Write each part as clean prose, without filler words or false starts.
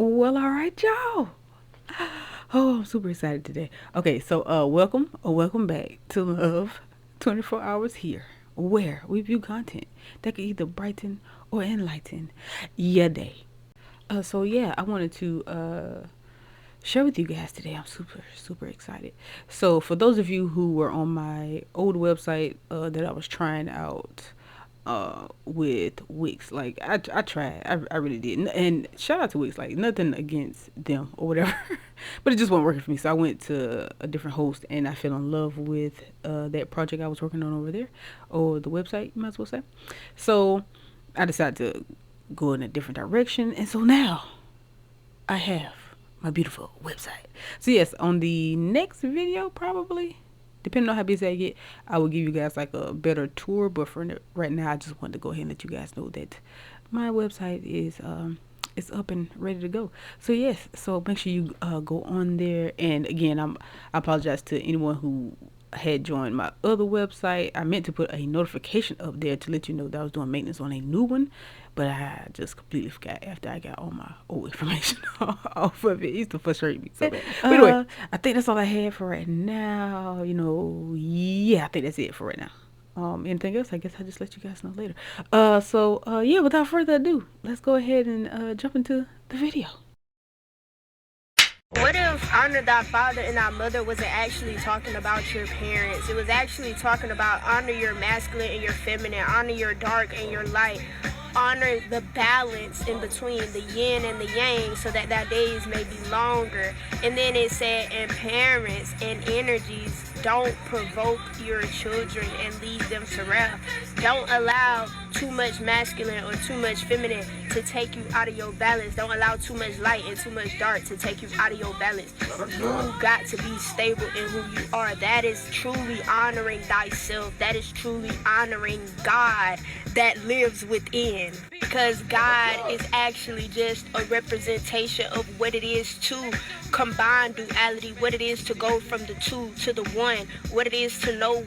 Well, all right, y'all. Oh, I'm super excited today. Okay, so welcome or welcome back to Love 24 Hours Here, where we view content that can either brighten or enlighten your day. So yeah, I wanted to share with you guys today. I'm super excited. So for those of you who were on my old website that I was trying out with Wix, like I tried, I really did, and shout out to Wix, like nothing against them or whatever, but it just wasn't working for me. So I went to a different host, and I fell in love with that project I was working on over there, or the website, you might as well say. So I decided to go in a different direction, and so now I have my beautiful website. So yes, on the next video, probably, depending on how busy I get, I will give you guys like a better tour. But for right now, I just wanted to go ahead and let you guys know that my website is up and ready to go. So yes, so make sure you go on there. And again, I apologize to anyone who had joined my other website. I meant to put a notification up there to let you know that I was doing maintenance on a new one, but I just completely forgot after I got all my old information off of it. It used to frustrate me so bad. But anyway, I think that's all I had for right now. Yeah, I think that's it for right now. Anything else? I guess I'll just let you guys know later. Yeah, without further ado, let's go ahead and jump into the video. What if honor thy father and thy mother wasn't actually talking about your parents? It was actually talking about honor your masculine and your feminine, honor your dark and your light, honor the balance in between the yin and the yang so that thy days may be longer. And then it said, and parents and energies, don't provoke your children and lead them to wrath. Don't allow too much masculine or too much feminine to take you out of your balance. Don't allow too much light and too much dark to take you out of your balance. You got to be stable in who you are. That is truly honoring thyself. That is truly honoring God that lives within. Because God is actually just a representation of what it is to combine duality, what it is to go from the two to the one, what it is to know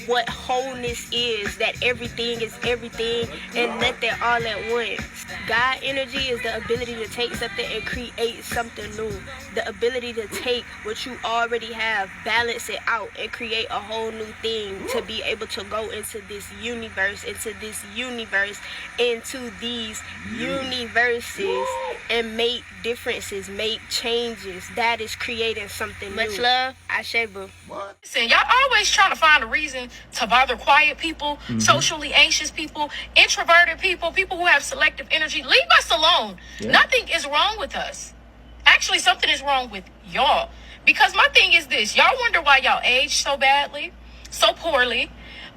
what wholeness is, that everything is everything and nothing all at once. God energy is the ability to take something and create something new. The ability to take what you already have, balance it out, and create a whole new thing to be able to go into this universe, into these universes and make differences, make changes. That is creating something new. Much love, Ashe Boo. Listen, y'all always trying to find a reason to bother quiet people, socially anxious people, introverted people, people who have selective energy. Leave us alone. Yeah. Nothing is wrong with us. Actually, something is wrong with y'all. Because my thing is this. Y'all wonder why y'all aged so badly, so poorly,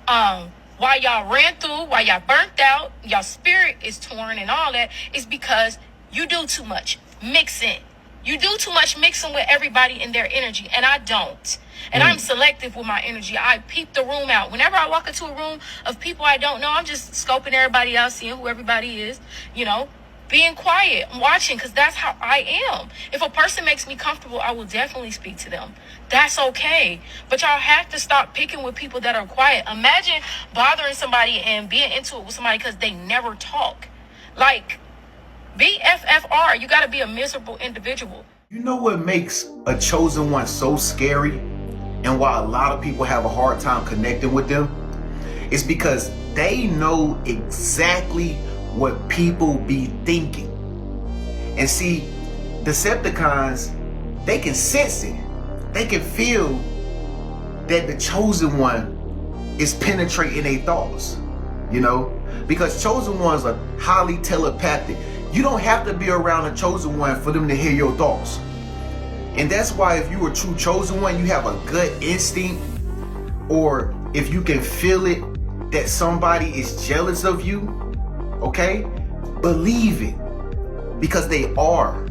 why y'all ran through, why y'all burnt out, y'all spirit is torn and all that. Is because you do too much mixing. You do too much mixing with everybody in their energy, and I don't. And I'm selective with my energy. I peep the room out. Whenever I walk into a room of people I don't know, I'm just scoping everybody out, seeing who everybody is, being quiet, watching, because that's how I am. If a person makes me comfortable, I will definitely speak to them. That's okay. But y'all have to stop picking with people that are quiet. Imagine bothering somebody and being into it with somebody because they never talk. Like, BFFR, you got to be a miserable individual. You know what makes a chosen one so scary and why a lot of people have a hard time connecting with them? It's because they know exactly what people be thinking. And see, Decepticons, they can sense it. They can feel that the chosen one is penetrating their thoughts, because chosen ones are highly telepathic. You don't have to be around a chosen one for them to hear your thoughts. And that's why if you're a true chosen one, you have a gut instinct, or if you can feel it that somebody is jealous of you, okay? Believe it, because they are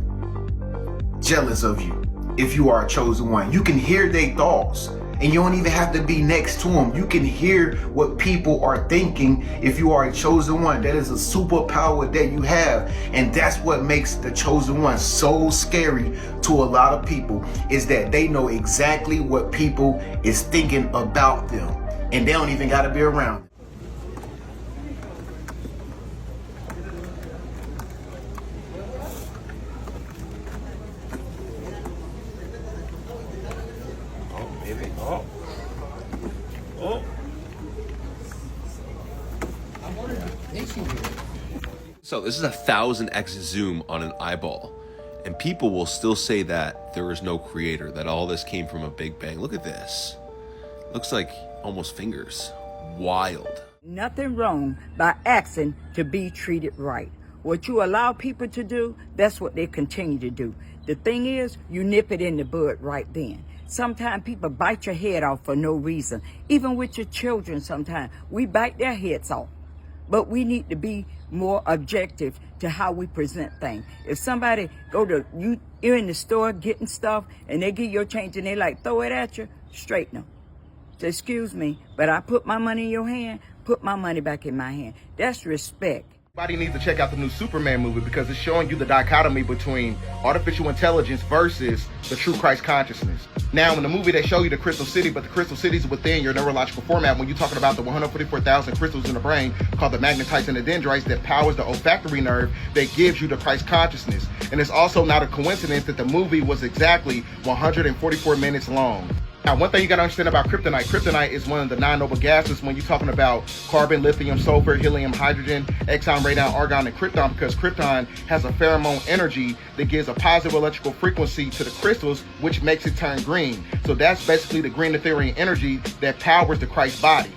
jealous of you. If you are a chosen one, you can hear their thoughts. And you don't even have to be next to them. You can hear what people are thinking if you are a chosen one. That is a superpower that you have. And that's what makes the chosen one so scary to a lot of people, is that they know exactly what people is thinking about them. And they don't even got to be around. So this is 1,000x zoom on an eyeball. And people will still say that there is no creator, that all this came from a big bang. Look at this. Looks like almost fingers. Wild. Nothing wrong by asking to be treated right. What you allow people to do, that's what they continue to do. The thing is, you nip it in the bud right then. Sometimes people bite your head off for no reason. Even with your children sometimes, we bite their heads off. But we need to be more objective to how we present things. If somebody you're in the store getting stuff and they give your change and they like throw it at you, straighten them. Say, excuse me, but I put my money in your hand, put my money back in my hand. That's respect. Everybody needs to check out the new Superman movie because it's showing you the dichotomy between artificial intelligence versus the true Christ consciousness. Now, in the movie, they show you the crystal city, but the crystal city is within your neurological format when you're talking about the 144,000 crystals in the brain called the magnetites and the dendrites that powers the olfactory nerve that gives you the Christ consciousness. And it's also not a coincidence that the movie was exactly 144 minutes long. Now, one thing you got to understand about kryptonite. Kryptonite is one of the 9 noble gases when you're talking about carbon, lithium, sulfur, helium, hydrogen, exon, radon, argon, and krypton, because krypton has a pheromone energy that gives a positive electrical frequency to the crystals, which makes it turn green. So that's basically the green ethereal energy that powers the Christ body.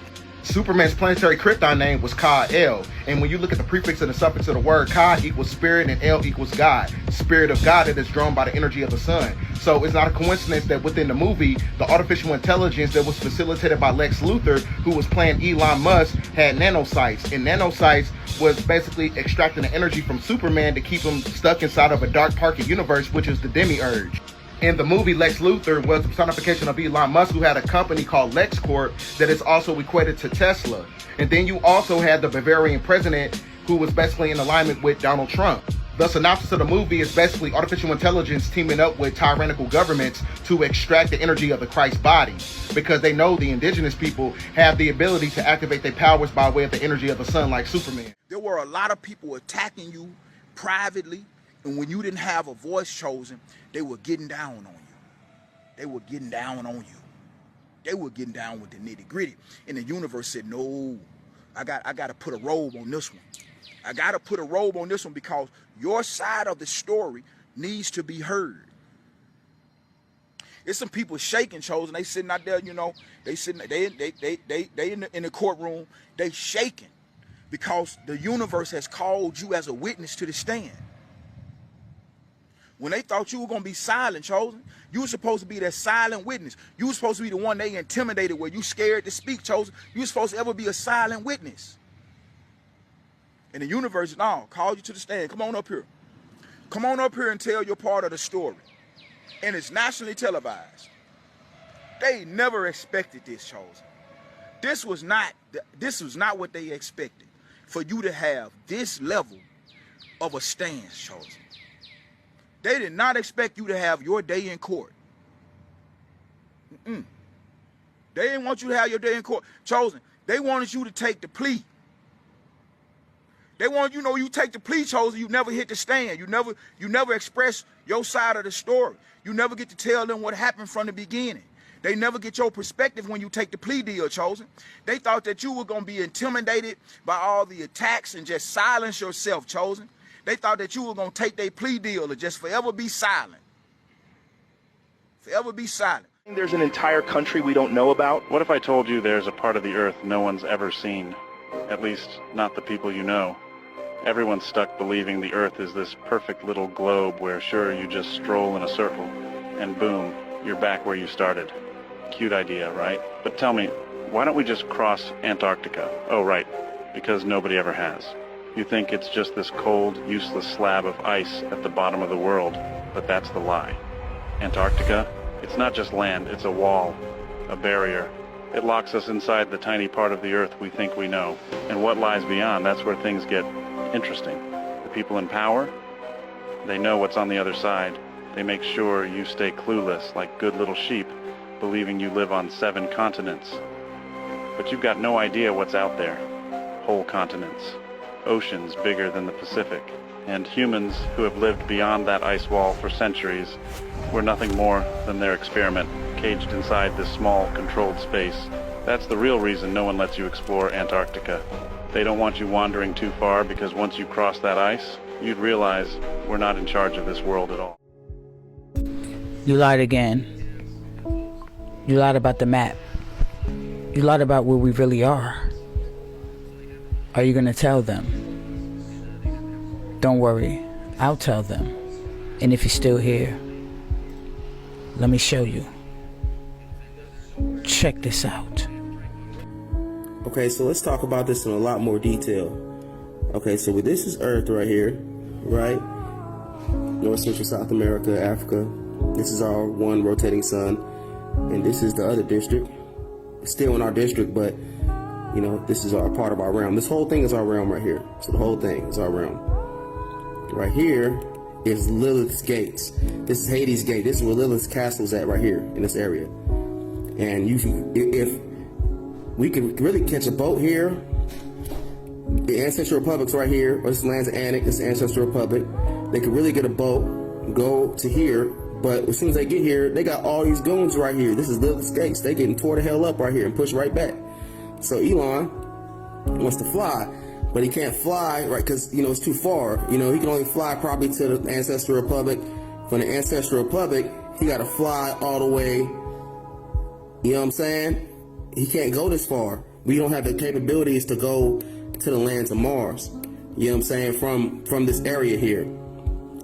Superman's planetary krypton name was Ka-El. And when you look at the prefix and the suffix of the word, Ka equals spirit and El equals God. Spirit of God that is drawn by the energy of the sun. So it's not a coincidence that within the movie, the artificial intelligence that was facilitated by Lex Luthor, who was playing Elon Musk, had nanocytes. And nanocytes was basically extracting the energy from Superman to keep him stuck inside of a dark parking universe, which is the demiurge. In the movie, Lex Luthor was the personification of Elon Musk, who had a company called LexCorp that is also equated to Tesla. And then you also had the Bavarian president, who was basically in alignment with Donald Trump. The synopsis of the movie is basically artificial intelligence teaming up with tyrannical governments to extract the energy of the Christ body, because they know the indigenous people have the ability to activate their powers by way of the energy of the sun, like Superman. There were a lot of people attacking you privately, and when you didn't have a voice chosen, they were getting down on you. They were getting down on you. They were getting down with the nitty gritty. And the universe said, no, I got to put a robe on this one. I got to put a robe on this one because your side of the story needs to be heard. It's some people shaking, Chosen. They sitting out there, you know, they sitting, they in the courtroom, they shaking because the universe has called you as a witness to the stand. When they thought you were going to be silent, Chosen, you were supposed to be that silent witness. You were supposed to be the one they intimidated where you scared to speak, Chosen. You were supposed to ever be a silent witness. And the universe, no, called you to the stand. Come on up here. Come on up here and tell your part of the story. And it's nationally televised. They never expected this, Chosen. This was not what they expected. For you to have this level of a stance, Chosen. They did not expect you to have your day in court. They didn't want you to have your day in court. Chosen, they wanted you to take the plea. They wanted you to know you take the plea, Chosen, you never hit the stand. You never express your side of the story. You never get to tell them what happened from the beginning. They never get your perspective when you take the plea deal, Chosen. They thought that you were going to be intimidated by all the attacks and just silence yourself, Chosen. They thought that you were going to take their plea deal and just forever be silent. Forever be silent. There's an entire country we don't know about. What if I told you there's a part of the earth no one's ever seen? At least, not the people you know. Everyone's stuck believing the earth is this perfect little globe where sure, you just stroll in a circle, and boom, you're back where you started. Cute idea, right? But tell me, why don't we just cross Antarctica? Oh, right, because nobody ever has. You think it's just this cold, useless slab of ice at the bottom of the world, but that's the lie. Antarctica, it's not just land, it's a wall, a barrier. It locks us inside the tiny part of the earth we think we know. And what lies beyond, that's where things get interesting. The people in power, they know what's on the other side. They make sure you stay clueless like good little sheep, believing you live on 7 continents. But you've got no idea what's out there. Whole continents. Oceans bigger than the Pacific, and humans who have lived beyond that ice wall for centuries were nothing more than their experiment, caged inside this small, controlled space. That's the real reason no one lets you explore Antarctica. They don't want you wandering too far, because once you cross that ice, you'd realize we're not in charge of this world at all. You lied again. You lied about the map. You lied about where we really are. Are you gonna tell them? Don't worry, I'll tell them. And if you're still here, let me show you. Check this out. Okay, so let's talk about this in a lot more detail. Okay, so this is Earth right here, right? North, Central, South America, Africa. This is our one rotating sun. And this is the other district. It's still in our district, but, you know, this is our part of our realm. This whole thing is our realm right here. So the whole thing is our realm. Right here is Lilith's gates. This is Hades' gate. This is where Lilith's castle is at right here in this area. And if we could really catch a boat here, the Ancestral Republic's right here, or this land's Anik, this is Ancestral Republic. They could really get a boat, go to here, but as soon as they get here, they got all these goons right here. This is Lilith's gates. They getting tore the hell up right here and pushed right back. So Elon wants to fly, but he can't fly, right, because, you know, it's too far. You know, he can only fly probably to the Ancestral Republic. From the Ancestral Republic, he got to fly all the way, you know what I'm saying? He can't go this far. We don't have the capabilities to go to the lands of Mars, you know what I'm saying, from this area here.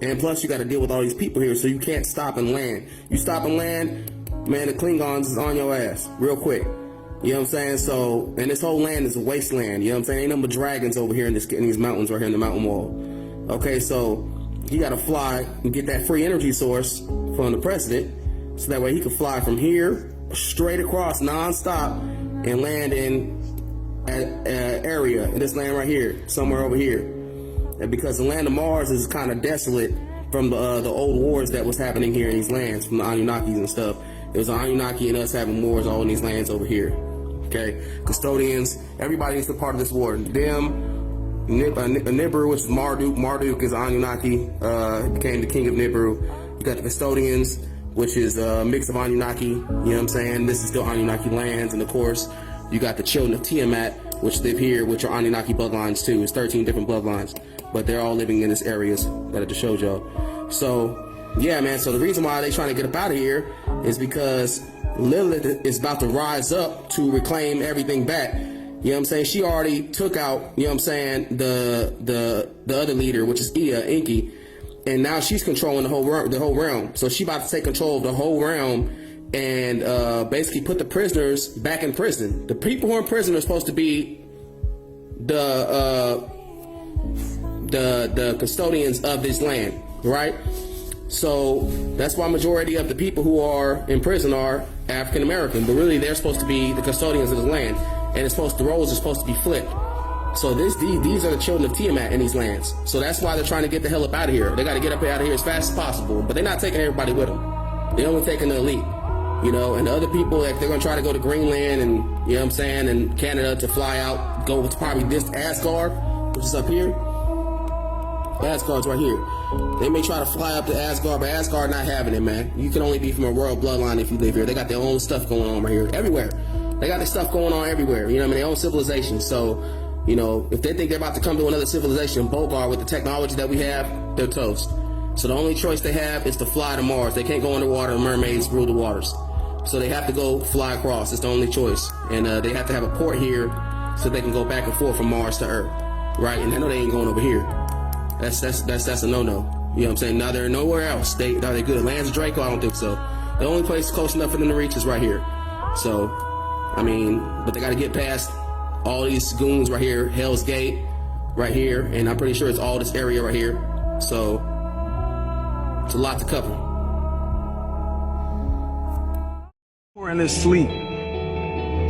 And plus, you got to deal with all these people here, so you can't stop and land. You stop and land, man, the Klingons is on your ass real quick. You know what I'm saying? So, and this whole land is a wasteland. You know what I'm saying? Ain't nothing but dragons over here in these mountains right here in the mountain wall. Okay, so you got to fly and get that free energy source from the president, so that way he can fly from here straight across nonstop and land in an area in this land right here, somewhere over here. And because the land of Mars is kind of desolate from the old wars that was happening here in these lands, from the Anunnakis and stuff. It was the Anunnaki and us having wars all in these lands over here. Okay, custodians, everybody is a part of this war. Them, Nibiru, which is Marduk. Marduk is Anunnaki, became the king of Nibiru. You got the custodians, which is a mix of Anunnaki, you know what I'm saying? This is still Anunnaki lands, and of course, you got the children of Tiamat, which live here, which are Anunnaki bloodlines too. It's 13 different bloodlines, but they're all living in this areas that I just showed y'all. So, yeah, man, so the reason why they're trying to get up out of here is because Lilith is about to rise up to reclaim everything back. You know what I'm saying? She already took out, you know what I'm saying, the other leader, which is Enki, and now she's controlling the whole realm. So she about to take control of the whole realm and basically put the prisoners back in prison. The people who are in prison are supposed to be the custodians of this land, right? So that's why majority of the people who are in prison are African American, but really they're supposed to be the custodians of the land, and the roles are supposed to be flipped. So these are the children of Tiamat in these lands. So that's why they're trying to get the hell up out of here. They got to get up out of here as fast as possible, but they're not taking everybody with them. They're only taking the elite, you know, and the other people, like, they're going to try to go to Greenland and, you know what I'm saying, and Canada to fly out, go to probably this Asgard, which is up here. Asgard's right here. They may try to fly up to Asgard, but Asgard not having it, man. You can only be from a royal bloodline if you live here. They got their own stuff going on right here, everywhere. They got their stuff going on everywhere, you know what I mean? Their own civilization. So, you know, if they think they're about to come to another civilization, Bogar, with the technology that we have, they're toast. So the only choice they have is to fly to Mars. They can't go underwater, and mermaids rule the waters. So they have to go fly across. It's the only choice. And they have to have a port here so they can go back and forth from Mars to Earth, right? And I know they ain't going over here. That's a no-no. You know what I'm saying? Now they're nowhere else. They're good. Lands of Draco, I don't think so. The only place close enough for them to reach is right here. So, I mean, but they got to get past all these goons right here, Hell's Gate right here, and I'm pretty sure it's all this area right here. So, it's a lot to cover. We're in this sleep.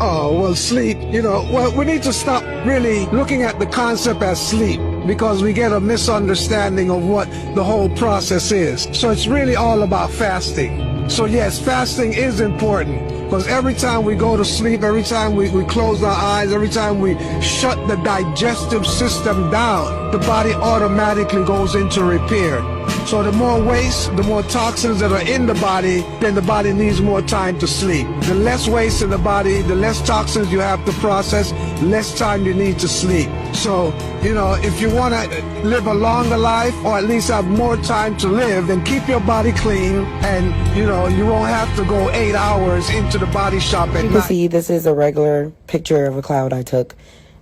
Oh, well, sleep, you know, well, we need to stop really looking at the concept as sleep, because we get a misunderstanding of what the whole process is. So it's really all about fasting. So yes, fasting is important, because every time we go to sleep, every time we close our eyes, every time we shut the digestive system down, the body automatically goes into repair. So the more waste, the more toxins that are in the body, then the body needs more time to sleep. The less waste in the body, the less toxins you have to process, less time you need to sleep. So, you know, if you want to live a longer life, or at least have more time to live, then keep your body clean, and, you know, you won't have to go 8 hours into the body shop at You night. can see this is a regular picture of a cloud I took.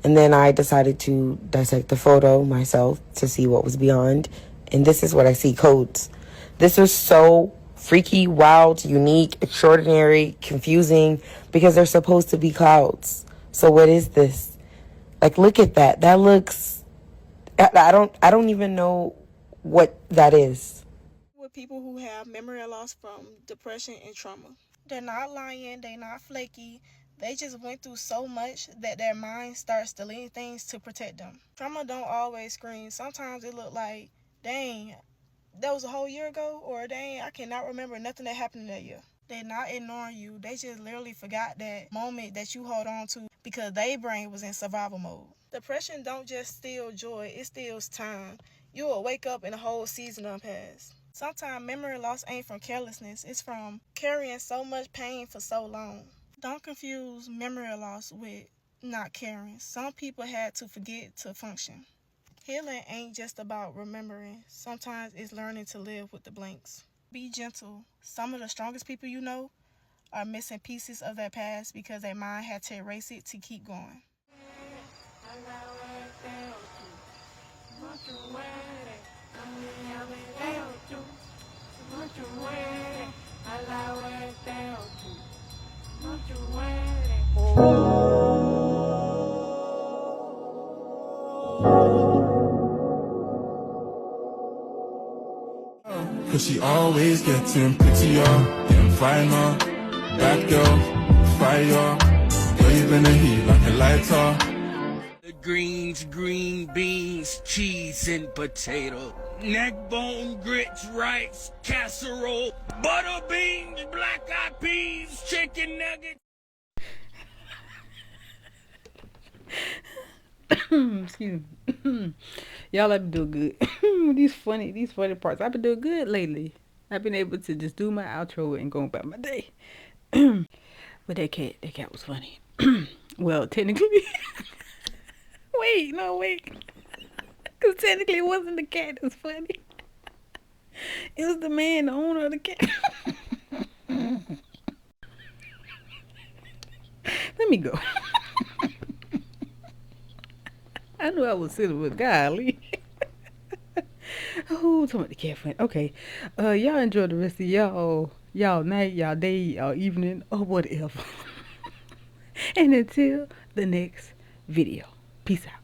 And then I decided to dissect the photo myself to see what was beyond. And this is what I see, codes. This is so freaky, wild, unique, extraordinary, confusing, because they're supposed to be clouds. So what is this? Like, look at that. That looks, I don't even know what that is. With people who have memory loss from depression and trauma. They're not lying, they're not flaky. They just went through so much that their mind starts deleting things to protect them. Trauma don't always scream. Sometimes it look like, dang, that was a whole year ago, or dang, I cannot remember nothing that happened in that year. They're not ignoring you. They just literally forgot that moment that you hold on to because their brain was in survival mode. Depression don't just steal joy, it steals time. You will wake up and a whole season done passed. Sometimes memory loss ain't from carelessness, it's from carrying so much pain for so long. Don't confuse memory loss with not caring. Some people had to forget to function. Healing ain't just about remembering. Sometimes it's learning to live with the blanks. Be gentle. Some of the strongest people you know are missing pieces of their past because their mind had to erase it to keep going. Cause she always getting prettier, getting finer. Bad girl, fire. Girl, you been a heat like a lighter. The greens, green beans, cheese and potato. Neck bone, grits, rice, casserole. Butter beans, black eyed peas, chicken nuggets. Excuse me. Y'all, I've been doing good. these funny parts. I've been doing good lately. I've been able to just do my outro and go about my day. But that cat was funny. Well, technically, wait. Because technically it wasn't the cat that was funny. It was the man, the owner of the cat. Let me go. I knew I was sitting with golly. Oh, talking about the cat friend. Okay. Y'all enjoy the rest of y'all night, y'all day, y'all evening, or whatever. And until the next video. Peace out.